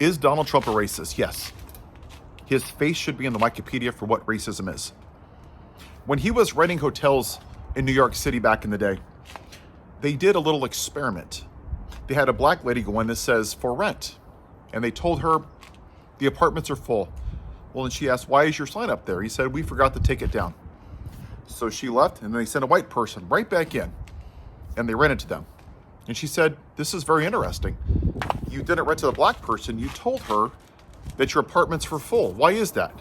Is Donald Trump a racist? Yes. His face should be in the Wikipedia for what racism is. When he was renting hotels in New York City back in the day, they did a little experiment. They had a black lady go in that says, for rent. And they told her, the apartments are full. Well, and she asked, why is your sign up there? He said, we forgot to take it down. So she left, and they sent a white person right back in. And they rented to them. And she said, this is very interesting. You didn't rent to the black person. You told her that your apartments were full. Why is that?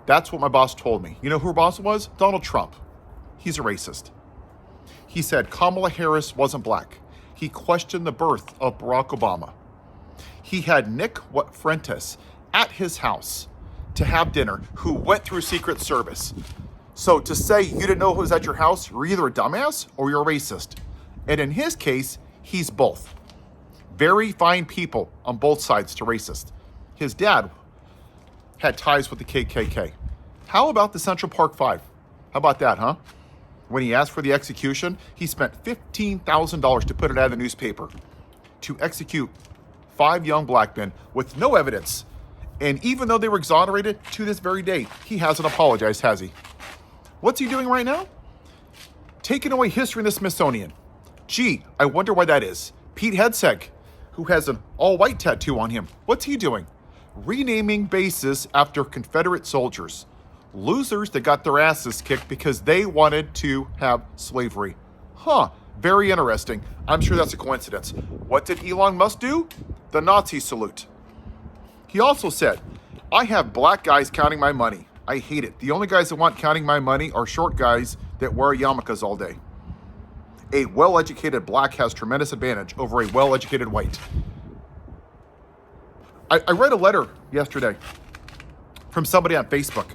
That's what my boss told me. You know who her boss was? Donald Trump. He's a racist. He said Kamala Harris wasn't black. He questioned the birth of Barack Obama. He had Nick Fuentes at his house to have dinner, who went through Secret Service. So to say you didn't know who was at your house, you're either a dumbass or you're a racist. And in his case, he's both. Very fine people on both sides to racist. His dad had ties with the KKK. How about the Central Park Five? How about that, huh? When he asked for the execution, he spent $15,000 to put it out of the newspaper to execute 5 young black men with no evidence. And even though they were exonerated, to this very day, he hasn't apologized, has he? What's he doing right now? Taking away history in the Smithsonian. Gee, I wonder why that is. Pete Hegseth, who has an all-white tattoo on him, what's he doing? Renaming bases after Confederate soldiers. Losers that got their asses kicked because they wanted to have slavery. Huh, very interesting. I'm sure that's a coincidence. What did Elon Musk do? The Nazi salute. He also said, I have black guys counting my money. I hate it. The only guys that want counting my money are short guys that wear yarmulkes all day. A well-educated black has tremendous advantage over a well-educated white. I read a letter yesterday from somebody on Facebook.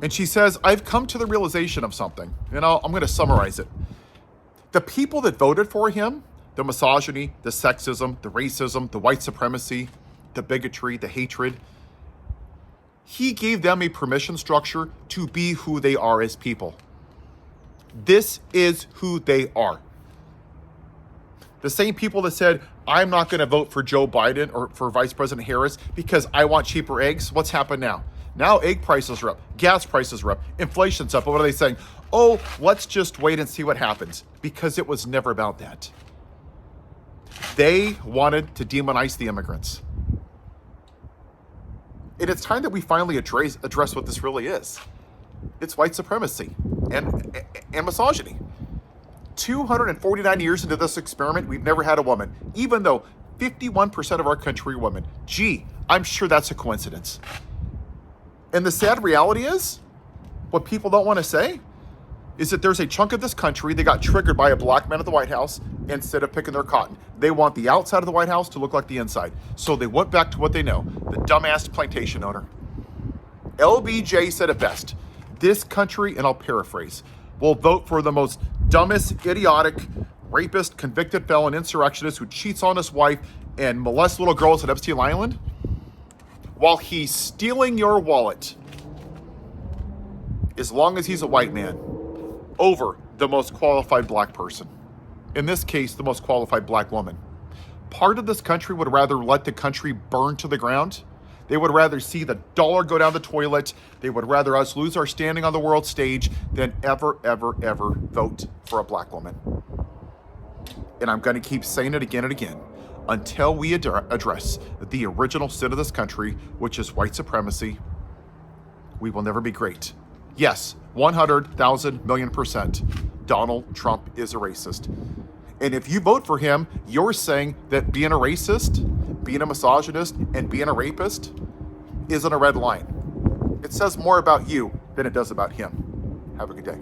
And she says, I've come to the realization of something. And I'm going to summarize it. The people that voted for him, the misogyny, the sexism, the racism, the white supremacy, the bigotry, the hatred, he gave them a permission structure to be who they are as people. This is who they are. The same people that said, I'm not going to vote for Joe Biden or for Vice President Harris because I want cheaper eggs. What's happened now? Now egg prices are up, gas prices are up, inflation's up. But what are they saying? Oh, let's just wait and see what happens. Because it was never about that. They wanted to demonize the immigrants. And it's time that we finally address what this really is. It's white supremacy and misogyny. 249 years into this experiment, we've never had a woman, even though 51% of our country are women. Gee, I'm sure that's a coincidence. And the sad reality is, what people don't want to say, is that there's a chunk of this country that got triggered by a black man at the White House instead of picking their cotton. They want the outside of the White House to look like the inside. So they went back to what they know, the dumbass plantation owner. LBJ said it best. This country, and I'll paraphrase, will vote for the most dumbest, idiotic, rapist, convicted felon, insurrectionist who cheats on his wife and molests little girls at Epstein Island while he's stealing your wallet, as long as he's a white man, over the most qualified black person. In this case, the most qualified black woman. Part of this country would rather let the country burn to the ground. They would rather see the dollar go down the toilet. They would rather us lose our standing on the world stage than ever vote for a black woman. And I'm going to keep saying it again and again until we address the original sin of this country, which is white supremacy. We will never be great. Yes, 100,000 million %, Donald Trump is a racist. And if you vote for him, you're saying that being a racist, being a misogynist, and being a rapist isn't a red line. It says more about you than it does about him. Have a good day.